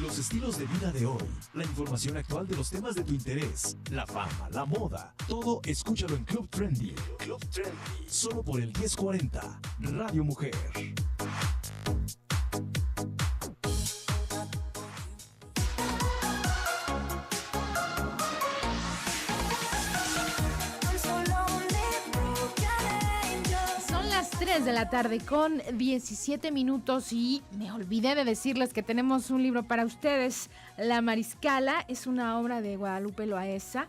Los estilos de vida de hoy, la información actual de los temas de tu interés, la fama, la moda, todo escúchalo en Club Trendy. Club Trendy, solo por el 1040, Radio Mujer. De la tarde con 17 minutos y me olvidé de decirles que tenemos un libro para ustedes. La Mariscala es una obra de Guadalupe Loaesa,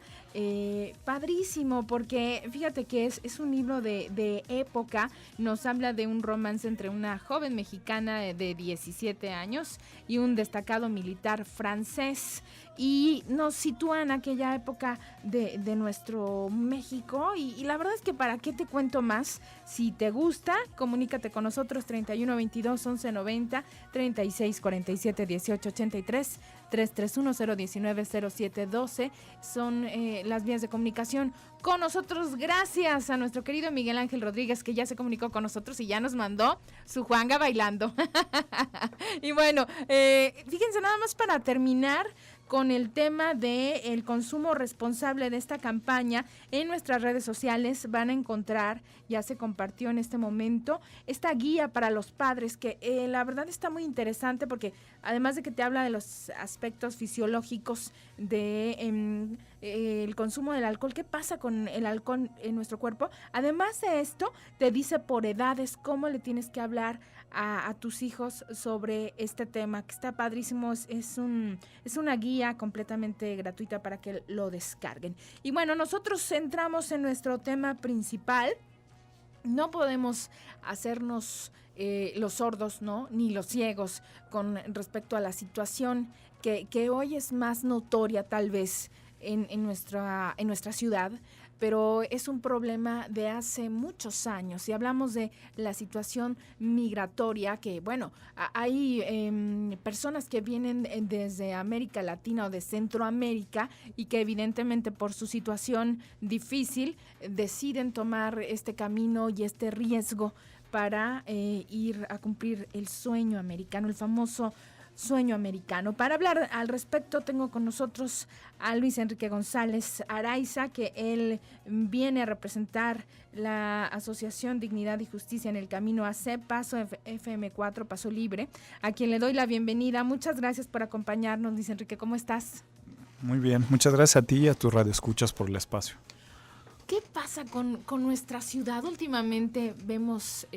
padrísimo, porque fíjate que es un libro de época. Nos habla de un romance entre una joven mexicana de 17 años y un destacado militar francés, y nos sitúa en aquella época de nuestro México, y la verdad es que para qué te cuento más. Si te gusta, comunícate con nosotros 31 22 11 90, 36 47 18 83, 331 019 07 12 son las vías de comunicación con nosotros. Gracias a nuestro querido Miguel Ángel Rodríguez, que ya se comunicó con nosotros y ya nos mandó su Juanga bailando. Y bueno, fíjense, nada más para terminar con el tema del consumo responsable de esta campaña. En nuestras redes sociales van a encontrar, ya se compartió en este momento, esta guía para los padres, que la verdad está muy interesante, porque además de que te habla de los aspectos fisiológicos de el consumo del alcohol, qué pasa con el alcohol en nuestro cuerpo, además de esto te dice por edades cómo le tienes que hablar a tus hijos sobre este tema, que está padrísimo. Es una guía completamente gratuita para que lo descarguen. Y bueno, nosotros entramos en nuestro tema principal. No podemos hacernos los sordos, ¿no? Ni los ciegos con respecto a la situación que hoy es más notoria tal vez en nuestra ciudad, pero es un problema de hace muchos años. Si hablamos de la situación migratoria, que bueno, hay personas que vienen desde América Latina o de Centroamérica y que evidentemente por su situación difícil deciden tomar este camino y este riesgo para ir a cumplir el sueño americano, el famoso sueño americano. Para hablar al respecto tengo con nosotros a Luis Enrique González Araiza, que él viene a representar la Asociación Dignidad y Justicia en el Camino AC, Paso FM4, Paso Libre, a quien le doy la bienvenida. Muchas gracias por acompañarnos, Luis Enrique. ¿Cómo estás? Muy bien, muchas gracias a ti y a tus radioescuchas por el espacio. ¿Qué pasa con nuestra ciudad? Últimamente vemos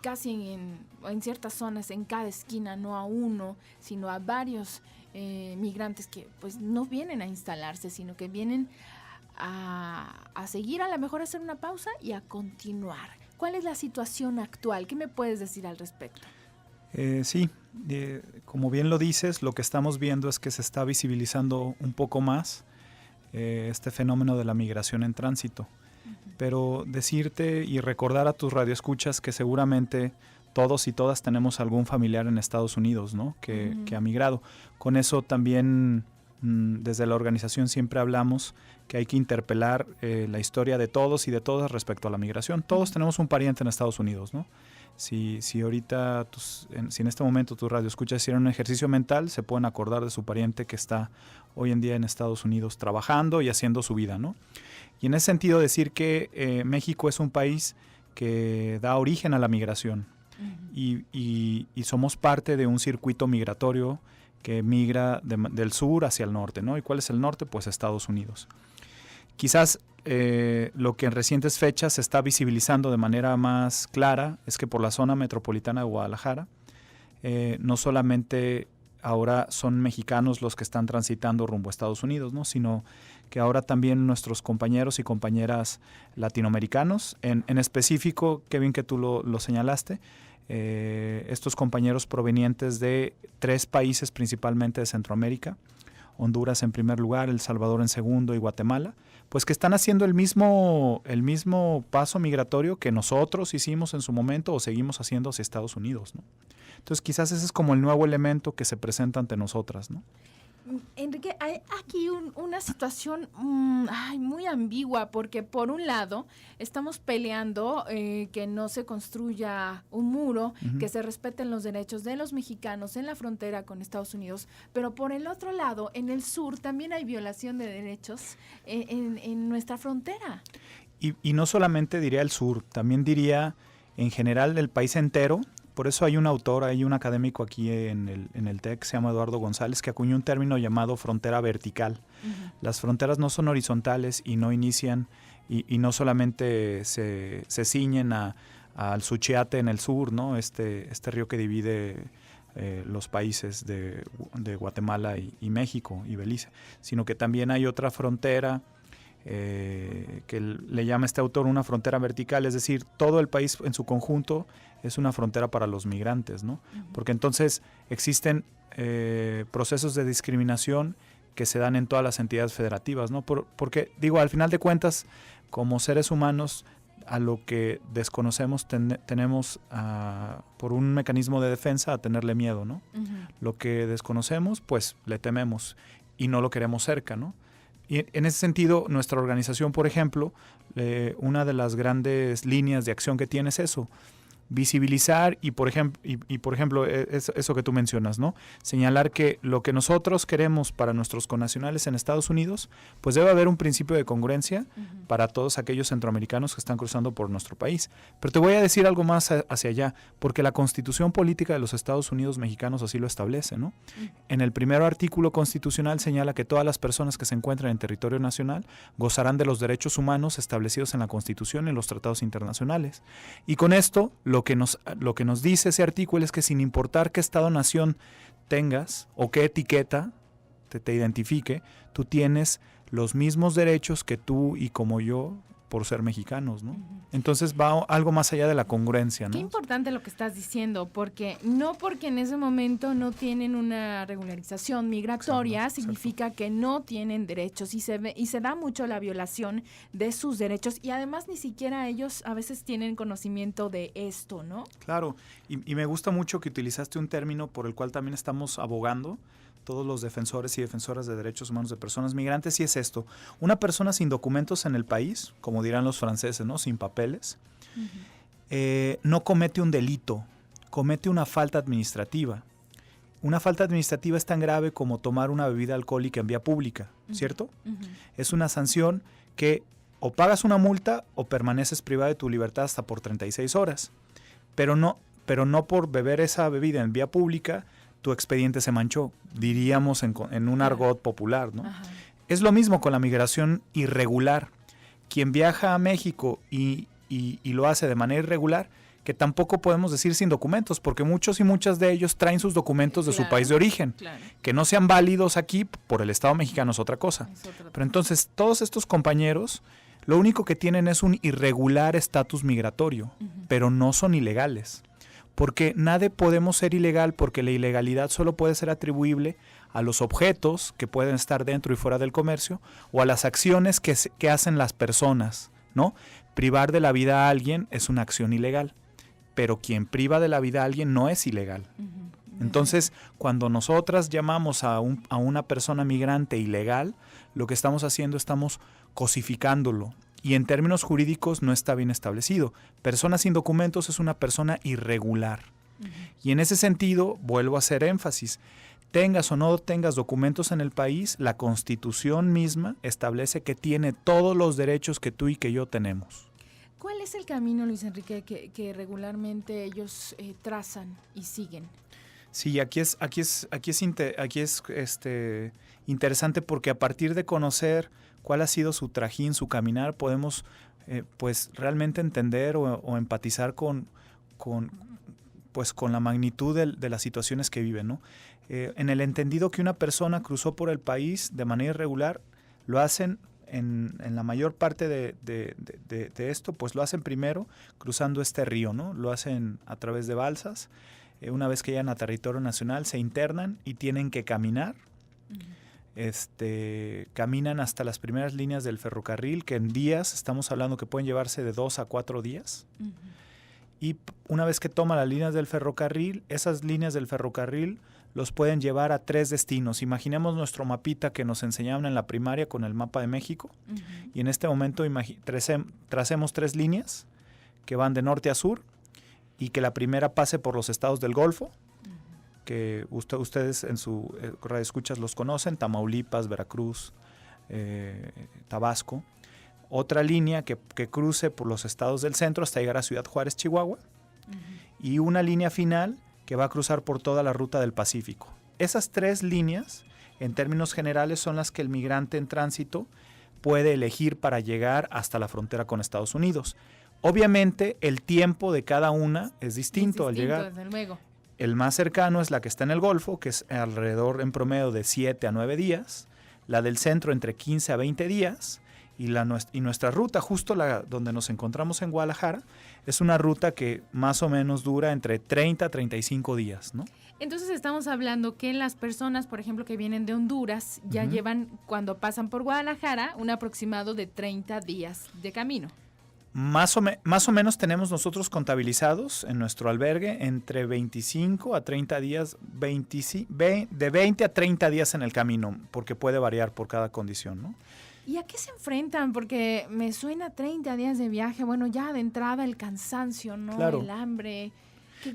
casi en ciertas zonas, en cada esquina, no a uno, sino a varios migrantes que pues no vienen a instalarse, sino que vienen a seguir, a lo mejor a hacer una pausa y a continuar. ¿Cuál es la situación actual? ¿Qué me puedes decir al respecto? Sí, como bien lo dices, lo que estamos viendo es que se está visibilizando un poco más este fenómeno de la migración en tránsito. Pero decirte y recordar a tus radioescuchas que seguramente todos y todas tenemos algún familiar en Estados Unidos, ¿no? que ha migrado. Con eso también desde la organización siempre hablamos que hay que interpelar la historia de todos y de todas respecto a la migración. Todos tenemos un pariente en Estados Unidos, ¿no? Si ahorita, si en este momento tus radioescuchas hicieron un ejercicio mental, se pueden acordar de su pariente que está hoy en día en Estados Unidos trabajando y haciendo su vida, ¿no? Y en ese sentido decir que México es un país que da origen a la migración y somos parte de un circuito migratorio que migra del sur hacia el norte, ¿no? ¿Y cuál es el norte? Pues Estados Unidos. Quizás lo que en recientes fechas se está visibilizando de manera más clara es que por la zona metropolitana de Guadalajara no solamente ahora son mexicanos los que están transitando rumbo a Estados Unidos, ¿no? Sino que ahora también nuestros compañeros y compañeras latinoamericanos, en específico, qué bien que tú lo señalaste, estos compañeros provenientes de 3 países principalmente de Centroamérica, Honduras en primer lugar, El Salvador en segundo y Guatemala, pues que están haciendo el mismo paso migratorio que nosotros hicimos en su momento o seguimos haciendo hacia Estados Unidos, ¿no? Entonces quizás ese es como el nuevo elemento que se presenta ante nosotras, ¿no? Enrique, hay aquí una situación muy ambigua, porque por un lado estamos peleando que no se construya un muro, que se respeten los derechos de los mexicanos en la frontera con Estados Unidos, pero por el otro lado, en el sur también hay violación de derechos en nuestra frontera. Y no solamente diría el sur, también diría en general el país entero. Por eso hay un autor, hay un académico aquí en el TEC, se llama Eduardo González, que acuñó un término llamado frontera vertical. Las fronteras no son horizontales y no inician y no solamente se ciñen al Suchiate en el sur, ¿no? Este río que divide los países de Guatemala y México y Belice, sino que también hay otra frontera que le llama este autor una frontera vertical, es decir, todo el país en su conjunto es una frontera para los migrantes, ¿no? Porque entonces existen procesos de discriminación que se dan en todas las entidades federativas, ¿no? Porque, digo, al final de cuentas, como seres humanos, a lo que desconocemos tenemos por un mecanismo de defensa a tenerle miedo, ¿no? Lo que desconocemos, pues le tememos y no lo queremos cerca, ¿no? Y en ese sentido, nuestra organización, por ejemplo, una de las grandes líneas de acción que tiene es eso, visibilizar y por ejemplo eso que tú mencionas, ¿no? Señalar que lo que nosotros queremos para nuestros connacionales en Estados Unidos, pues debe haber un principio de congruencia para todos aquellos centroamericanos que están cruzando por nuestro país. Pero te voy a decir algo más hacia allá, porque la Constitución Política de los Estados Unidos Mexicanos así lo establece, ¿no? En el primer artículo constitucional señala que todas las personas que se encuentran en territorio nacional gozarán de los derechos humanos establecidos en la Constitución y en los tratados internacionales. Y con esto, lo que nos dice ese artículo es que sin importar qué estado-nación tengas o qué etiqueta te identifique, tú tienes los mismos derechos que tú y como yo por ser mexicanos, ¿no? Entonces va algo más allá de la congruencia, ¿no? Qué importante lo que estás diciendo, porque en ese momento no tienen una regularización migratoria, exacto, significa que no tienen derechos y se da mucho la violación de sus derechos y además ni siquiera ellos a veces tienen conocimiento de esto, ¿no? Claro, y me gusta mucho que utilizaste un término por el cual también estamos abogando todos los defensores y defensoras de derechos humanos de personas migrantes, y es esto: una persona sin documentos en el país, como dirán los franceses, ¿no? Sin papeles, no comete un delito, comete una falta administrativa. Una falta administrativa es tan grave como tomar una bebida alcohólica en vía pública, ¿cierto? Es una sanción que o pagas una multa o permaneces privado de tu libertad hasta por 36 horas. Pero no por beber esa bebida en vía pública tu expediente se manchó, diríamos en un argot popular, ¿no? Ajá. Es lo mismo con la migración irregular. Quien viaja a México y lo hace de manera irregular, que tampoco podemos decir sin documentos, porque muchos y muchas de ellos traen sus documentos de su país de origen. Claro. Que no sean válidos aquí por el Estado mexicano es otra cosa. Pero entonces todos estos compañeros lo único que tienen es un irregular estatus migratorio, pero no son ilegales. Porque nadie podemos ser ilegal, porque la ilegalidad solo puede ser atribuible a los objetos que pueden estar dentro y fuera del comercio o a las acciones que hacen las personas, ¿no? Privar de la vida a alguien es una acción ilegal, pero quien priva de la vida a alguien no es ilegal. Entonces, cuando nosotras llamamos a una persona migrante ilegal, lo que estamos haciendo, estamos cosificándolo. Y en términos jurídicos no está bien establecido. Persona sin documentos es una persona irregular. Y en ese sentido, vuelvo a hacer énfasis, tengas o no tengas documentos en el país, la Constitución misma establece que tiene todos los derechos que tú y que yo tenemos. ¿Cuál es el camino, Luis Enrique, que regularmente ellos trazan y siguen? Sí, aquí es interesante porque a partir de conocer cuál ha sido su trajín, su caminar, podemos pues realmente entender o empatizar con la magnitud de las situaciones que viven, ¿no? En el entendido que una persona cruzó por el país de manera irregular, lo hacen en la mayor parte de esto, pues lo hacen primero cruzando este río, ¿no? Lo hacen a través de balsas. Una vez que llegan a territorio nacional, se internan y tienen que caminar. Caminan hasta las primeras líneas del ferrocarril, que en días estamos hablando que pueden llevarse de 2 a 4 días. Y una vez que toman las líneas del ferrocarril, esas líneas del ferrocarril los pueden llevar a 3 destinos. Imaginemos nuestro mapita que nos enseñaban en la primaria con el mapa de México. Y en este momento tracemos 3 líneas que van de norte a sur y que la primera pase por los estados del Golfo, que ustedes en su radioescuchas los conocen, Tamaulipas, Veracruz, Tabasco. Otra línea que cruce por los estados del centro hasta llegar a Ciudad Juárez, Chihuahua. Y una línea final que va a cruzar por toda la ruta del Pacífico. Esas 3 líneas, en términos generales, son las que el migrante en tránsito puede elegir para llegar hasta la frontera con Estados Unidos. Obviamente, el tiempo de cada una es distinto al llegar. Desde luego. El más cercano es la que está en el Golfo, que es alrededor en promedio de 7 a 9 días. La del centro entre 15 a 20 días. Y nuestra ruta, justo donde nos encontramos en Guadalajara, es una ruta que más o menos dura entre 30 a 35 días, ¿no? Entonces estamos hablando que las personas, por ejemplo, que vienen de Honduras, ya llevan, cuando pasan por Guadalajara, un aproximado de 30 días de camino. Más o menos tenemos nosotros contabilizados en nuestro albergue entre 25 a 30 días, de 20 a 30 días en el camino, porque puede variar por cada condición, ¿no? ¿Y a qué se enfrentan? Porque me suena 30 días de viaje, bueno, ya de entrada el cansancio, ¿no? Claro. El hambre.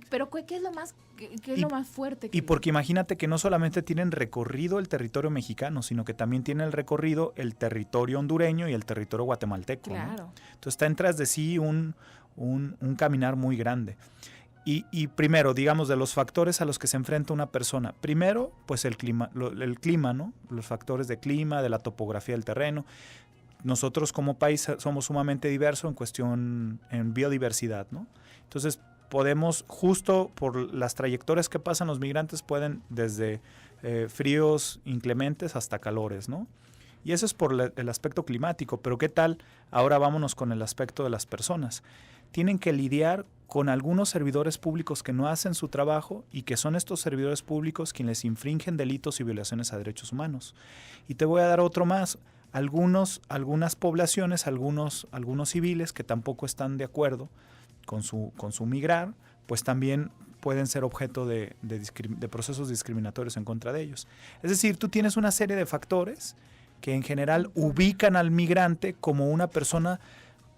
Pero ¿qué es lo más, qué es lo más fuerte? Y porque imagínate que no solamente tienen recorrido el territorio mexicano, sino que también tiene el recorrido el territorio hondureño y el territorio guatemalteco. Claro. ¿No? Entonces está en tras de sí un caminar muy grande. Y primero, digamos, de los factores a los que se enfrenta una persona. Primero, pues el clima, ¿no? Los factores de clima, de la topografía del terreno. Nosotros como país somos sumamente diversos en biodiversidad, ¿no? Entonces, podemos, justo por las trayectorias que pasan los migrantes, pueden desde fríos inclementes hasta calores, ¿no? Y eso es por el aspecto climático. Pero ¿qué tal? Ahora vámonos con el aspecto de las personas. Tienen que lidiar con algunos servidores públicos que no hacen su trabajo y que son estos servidores públicos quienes infringen delitos y violaciones a derechos humanos. Y te voy a dar otro más. Algunas poblaciones, algunos civiles que tampoco están de acuerdo con su migrar, pues también pueden ser objeto de procesos discriminatorios en contra de ellos. Es decir, tú tienes una serie de factores que en general ubican al migrante como una persona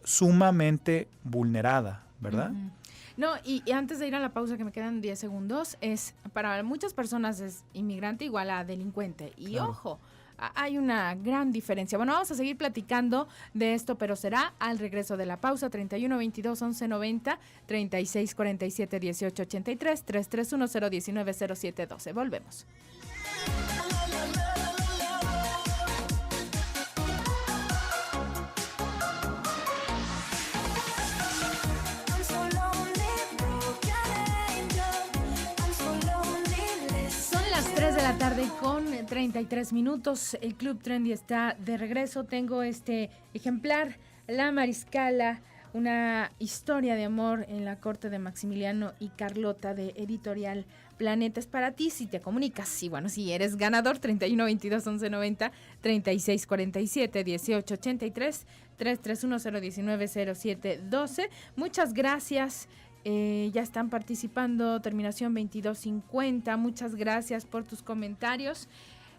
sumamente vulnerada, ¿verdad? Uh-huh. No, y antes de ir a la pausa, que me quedan 10 segundos, para muchas personas es inmigrante igual a delincuente. Y claro, ojo, hay una gran diferencia. Bueno, vamos a seguir platicando de esto, pero será al regreso de la pausa. 31 22 11 90 36 47 18 83 331 019 07 12. Volvemos. De la tarde con 33 minutos. El Club Trendy está de regreso. Tengo este ejemplar, La Mariscala, una historia de amor en la corte de Maximiliano y Carlota, de Editorial Planeta. Es para ti si te comunicas. Y bueno, si eres ganador, 31 22 11 90 36 47 18 83 331 019 07 12. Muchas gracias. Ya están participando, terminación 2250, muchas gracias por tus comentarios.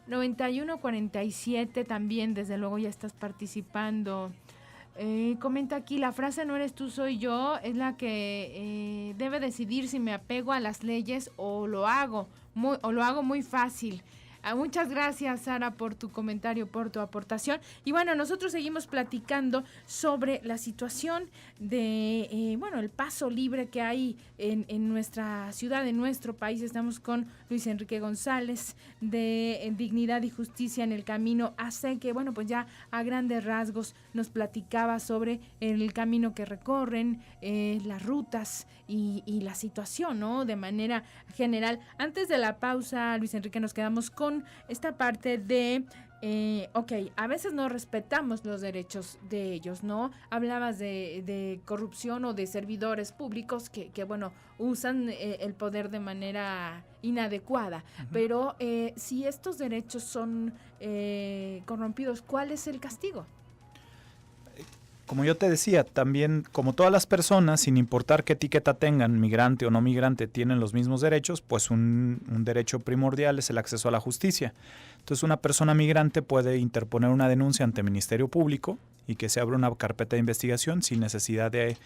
9147 también, desde luego ya estás participando. Comenta aquí, la frase "no eres tú, soy yo" es la que debe decidir si me apego a las leyes o lo hago muy fácil. Muchas gracias, Sara, por tu comentario, por tu aportación. Y bueno, nosotros seguimos platicando sobre la situación de, el paso libre que hay en nuestra ciudad, en nuestro país. Estamos con Luis Enrique González de Dignidad y Justicia en el Camino AC, que bueno, pues ya a grandes rasgos nos platicaba sobre el camino que recorren, las rutas y la situación, ¿no? De manera general. Antes de la pausa, Luis Enrique, nos quedamos con esta parte de, a veces no respetamos los derechos de ellos, ¿no? Hablabas de corrupción o de servidores públicos que usan el poder de manera inadecuada. Uh-huh. Pero si estos derechos son corrompidos, ¿cuál es el castigo? como yo te decía, también como todas las personas, sin importar qué etiqueta tengan, migrante o no migrante, tienen los mismos derechos, pues un derecho primordial es el acceso a la justicia. Entonces una persona migrante puede interponer una denuncia ante el Ministerio Público y que se abra una carpeta de investigación sin necesidad de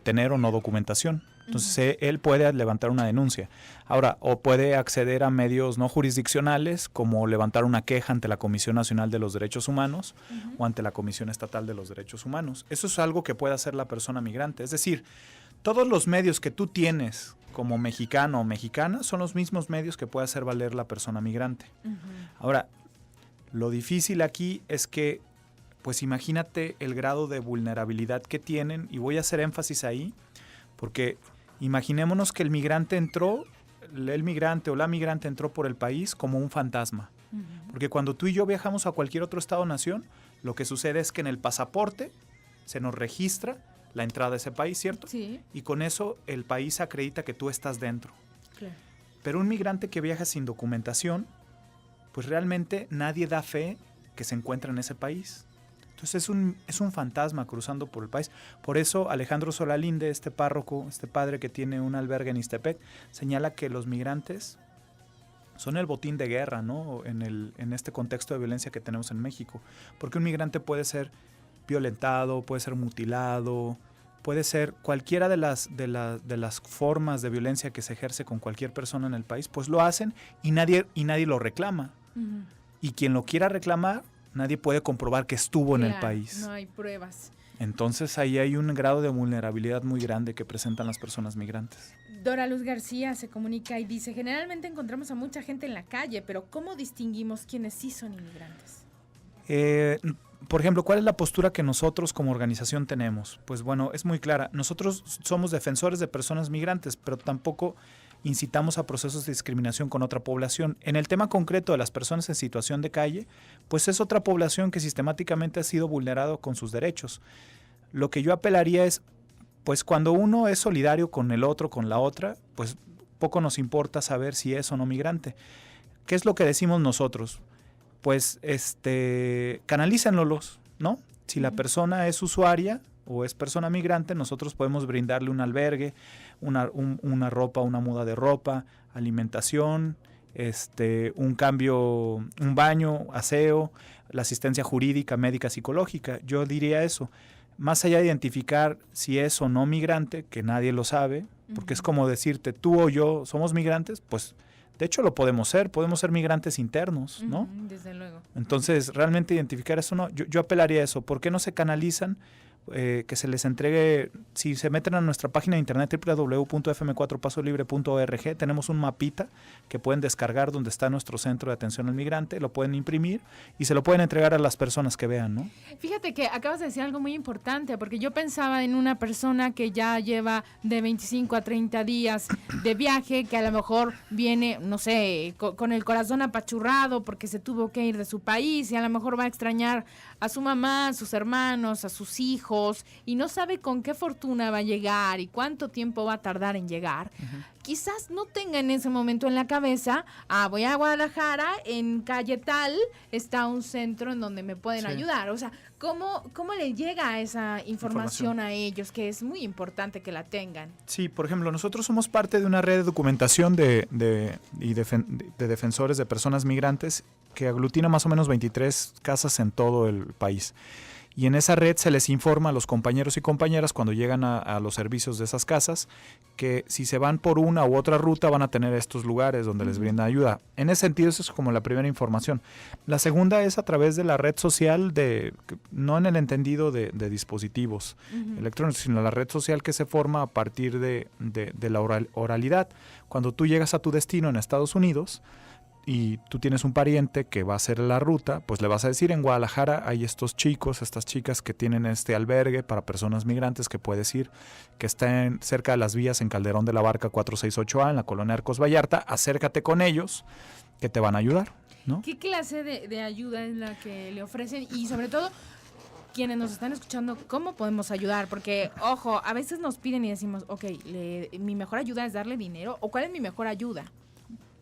tener o no documentación. Entonces él puede levantar una denuncia. Ahora, o puede acceder a medios no jurisdiccionales, como levantar una queja ante la Comisión Nacional de los Derechos Humanos o ante la Comisión Estatal de los Derechos Humanos. Eso es algo que puede hacer la persona migrante. Es decir, todos los medios que tú tienes como mexicano o mexicana son los mismos medios que puede hacer valer la persona migrante. Ahora, lo difícil aquí es que, pues imagínate el grado de vulnerabilidad que tienen, y voy a hacer énfasis ahí, porque imaginémonos que el migrante o la migrante entró por el país como un fantasma. Porque cuando tú y yo viajamos a cualquier otro estado o nación, lo que sucede es que en el pasaporte se nos registra la entrada a ese país, ¿cierto? Sí. Y con eso el país acredita que tú estás dentro. Claro. Pero un migrante que viaja sin documentación, pues realmente nadie da fe que se encuentra en ese país. Entonces es un fantasma cruzando por el país. Por eso Alejandro Solalinde, este párroco, este padre que tiene un albergue en Ixtepec, señala que los migrantes son el botín de guerra, ¿no? En este contexto de violencia que tenemos en México. Porque un migrante puede ser violentado, puede ser mutilado, puede ser cualquiera de las formas de violencia que se ejerce con cualquier persona en el país, pues lo hacen y nadie lo reclama. Y quien lo quiera reclamar, nadie puede comprobar que estuvo en el país. No hay pruebas. Entonces ahí hay un grado de vulnerabilidad muy grande que presentan las personas migrantes. Dora Luz García se comunica y dice, generalmente encontramos a mucha gente en la calle, pero ¿cómo distinguimos quiénes sí son inmigrantes? Por ejemplo, ¿cuál es la postura que nosotros como organización tenemos? Pues bueno, es muy clara. Nosotros somos defensores de personas migrantes, pero tampoco incitamos a procesos de discriminación con otra población. En el tema concreto de las personas en situación de calle, pues es otra población que sistemáticamente ha sido vulnerada con sus derechos. Lo que yo apelaría es, pues cuando uno es solidario con el otro, con la otra, pues poco nos importa saber si es o no migrante. ¿Qué es lo que decimos nosotros? Pues canalícenlos, ¿no? Si la persona es usuaria o es persona migrante, nosotros podemos brindarle un albergue, una ropa, una muda de ropa, alimentación, un cambio, un baño, aseo, la asistencia jurídica, médica, psicológica. Yo diría eso. Más allá de identificar si es o no migrante, que nadie lo sabe, porque es como decirte, tú o yo somos migrantes, pues de hecho lo podemos ser migrantes internos, ¿no? Desde luego. Entonces, realmente identificar eso no, yo apelaría a eso. ¿Por qué no se canalizan? Que se les entregue, si se meten a nuestra página de internet www.fm4pasolibre.org, tenemos un mapita que pueden descargar donde está nuestro centro de atención al migrante, lo pueden imprimir y se lo pueden entregar a las personas que vean, ¿no? Fíjate que acabas de decir algo muy importante, porque yo pensaba en una persona que ya lleva de 25 a 30 días de viaje, que a lo mejor viene, no sé, con el corazón apachurrado porque se tuvo que ir de su país y a lo mejor va a extrañar a su mamá, a sus hermanos, a sus hijos, y no sabe con qué fortuna va a llegar y cuánto tiempo va a tardar en llegar. Quizás no tenga en ese momento en la cabeza, voy a Guadalajara, en calle tal está un centro en donde me pueden ayudar. O sea, ¿cómo le llega esa información a ellos? Que es muy importante que la tengan. Sí, por ejemplo, nosotros somos parte de una red de documentación de defensores de personas migrantes que aglutina más o menos 23 casas en todo el país. Y en esa red se les informa a los compañeros y compañeras cuando llegan a los servicios de esas casas que si se van por una u otra ruta van a tener estos lugares donde les brindan ayuda. En ese sentido, eso es como la primera información. La segunda es a través de la red social, no en el entendido de dispositivos electrónicos, sino la red social que se forma a partir de la oralidad. Cuando tú llegas a tu destino en Estados Unidos, y tú tienes un pariente que va a hacer la ruta, pues le vas a decir, en Guadalajara hay estos chicos, estas chicas que tienen este albergue para personas migrantes que puedes ir, que está cerca de las vías en Calderón de la Barca 468A, en la colonia Arcos Vallarta. Acércate con ellos, que te van a ayudar, ¿no? ¿Qué clase de ayuda es la que le ofrecen? Y sobre todo, quienes nos están escuchando, ¿cómo podemos ayudar? Porque, ojo, a veces nos piden y decimos, ok, mi mejor ayuda es darle dinero, ¿o cuál es mi mejor ayuda?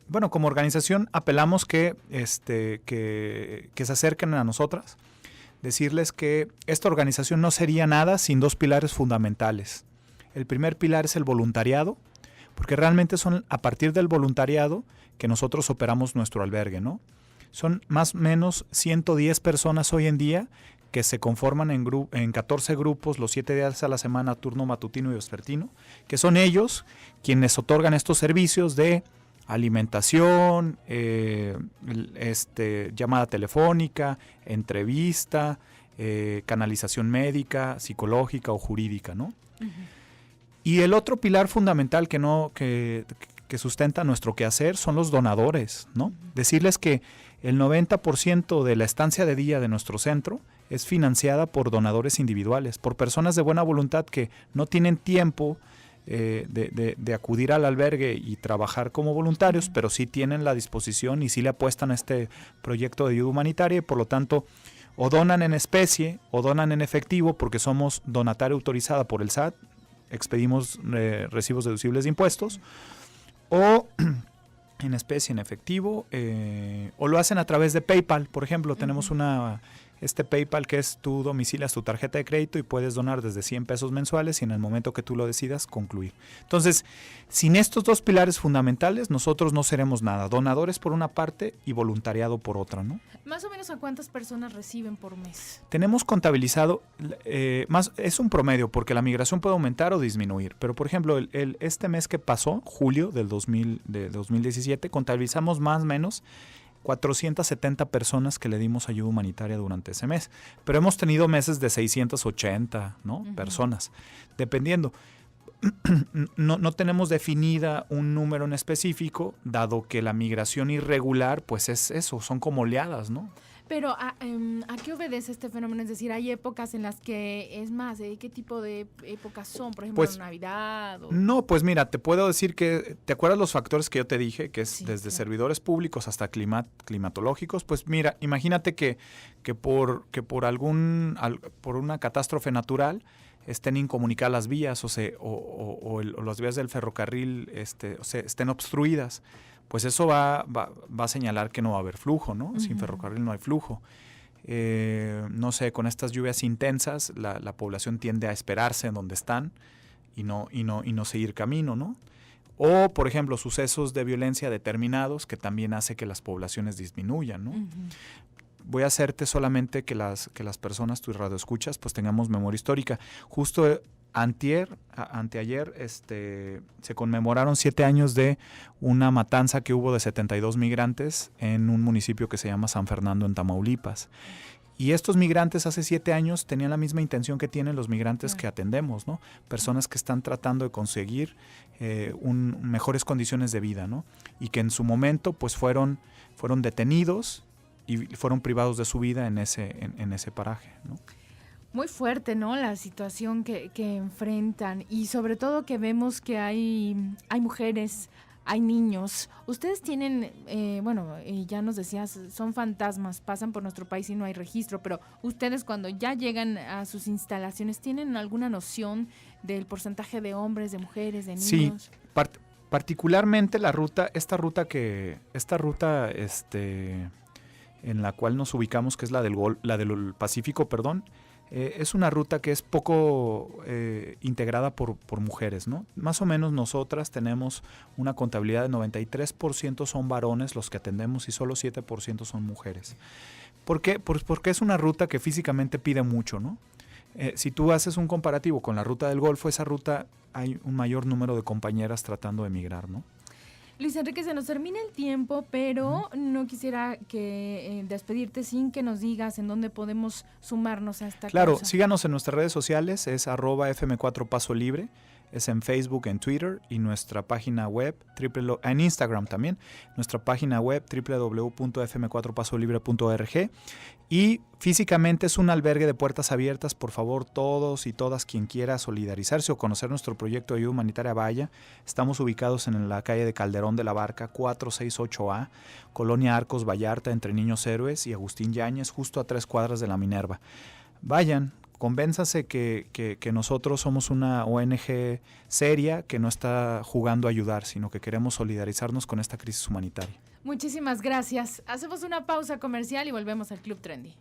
Bueno, como organización apelamos que se acerquen a nosotras. decirles que esta organización no sería nada sin dos pilares fundamentales. El primer pilar es el voluntariado, porque realmente son a partir del voluntariado que nosotros operamos nuestro albergue, ¿no? Son más o menos 110 personas hoy en día que se conforman en 14 grupos los 7 días a la semana, turno matutino y vespertino, que son ellos quienes otorgan estos servicios de alimentación, llamada telefónica, entrevista, canalización médica, psicológica o jurídica, ¿no? Uh-huh. Y el otro pilar fundamental que sustenta nuestro quehacer son los donadores, ¿no? Uh-huh. Decirles que el 90% de la estancia de día de nuestro centro es financiada por donadores individuales, por personas de buena voluntad que no tienen tiempo de acudir al albergue y trabajar como voluntarios, pero sí tienen la disposición y sí le apuestan a este proyecto de ayuda humanitaria y por lo tanto o donan en especie o donan en efectivo porque somos donataria autorizada por el SAT, expedimos recibos deducibles de impuestos, o en especie, en efectivo, o lo hacen a través de PayPal. Por ejemplo, tenemos este PayPal que es tú domicilias tu tarjeta de crédito y puedes donar desde 100 pesos mensuales y en el momento que tú lo decidas concluir. Entonces, sin estos dos pilares fundamentales, nosotros no seremos nada. Donadores por una parte y voluntariado por otra, ¿no? ¿Más o menos a cuántas personas reciben por mes? Tenemos contabilizado, es un promedio porque la migración puede aumentar o disminuir. Pero, por ejemplo, este mes que pasó, julio de 2017, contabilizamos más o menos 470 personas que le dimos ayuda humanitaria durante ese mes. Pero hemos tenido meses de 680, ¿no? Uh-huh. Personas, dependiendo. No tenemos definida un número en específico, dado que la migración irregular, pues es eso, son como oleadas, ¿no? Pero ¿a qué obedece este fenómeno? Es decir, hay épocas en las que, es más, ¿qué tipo de épocas son? Por ejemplo, pues, ¿Navidad? No, pues mira, te puedo decir que, ¿te acuerdas los factores que yo te dije? Que es sí, desde claro, servidores públicos hasta climatológicos. Pues mira, imagínate que por una catástrofe natural estén incomunicadas las vías o las vías del ferrocarril estén obstruidas. Pues eso va a señalar que no va a haber flujo, ¿no? Uh-huh. Sin ferrocarril no hay flujo. No sé, con estas lluvias intensas, la población tiende a esperarse en donde están y no seguir camino, ¿no? O, por ejemplo, sucesos de violencia determinados que también hace que las poblaciones disminuyan, ¿no? Uh-huh. Voy a hacerte solamente que las personas, tus radioescuchas, pues tengamos memoria histórica. Justo anteayer se conmemoraron 7 años de una matanza que hubo de 72 migrantes en un municipio que se llama San Fernando, en Tamaulipas. Y estos migrantes hace 7 años tenían la misma intención que tienen los migrantes que atendemos, ¿no? Personas que están tratando de conseguir mejores condiciones de vida, ¿no? Y que en su momento pues fueron detenidos y fueron privados de su vida en ese paraje, ¿no? Muy fuerte, ¿no? La situación que enfrentan y sobre todo que vemos que hay mujeres, hay niños. Ustedes tienen, ya nos decías, son fantasmas, pasan por nuestro país y no hay registro, pero ustedes cuando ya llegan a sus instalaciones, ¿tienen alguna noción del porcentaje de hombres, de mujeres, de niños? Sí, particularmente esta ruta en la cual nos ubicamos, que es la del Pacífico, perdón. Es una ruta que es poco integrada por mujeres, ¿no? Más o menos nosotras tenemos una contabilidad de 93% son varones los que atendemos y solo 7% son mujeres. ¿Por qué? Pues porque es una ruta que físicamente pide mucho, ¿no? Si tú haces un comparativo con la ruta del Golfo, esa ruta hay un mayor número de compañeras tratando de emigrar, ¿no? Luis Enrique, se nos termina el tiempo, pero no quisiera que despedirte sin que nos digas en dónde podemos sumarnos a esta Claro, causa. Síganos en nuestras redes sociales, es @FM4 Paso Libre, es en Facebook, en Twitter y nuestra página web, en Instagram también, nuestra página web www.fm4pasolibre.org. Y físicamente es un albergue de puertas abiertas. Por favor, todos y todas quien quiera solidarizarse o conocer nuestro proyecto de ayuda humanitaria, vaya. Estamos ubicados en la calle de Calderón de la Barca, 468A, Colonia Arcos, Vallarta, entre Niños Héroes y Agustín Yáñez, justo a 3 cuadras de la Minerva. Vayan, convénzase que nosotros somos una ONG seria que no está jugando a ayudar, sino que queremos solidarizarnos con esta crisis humanitaria. Muchísimas gracias. Hacemos una pausa comercial y volvemos al Club Trendy.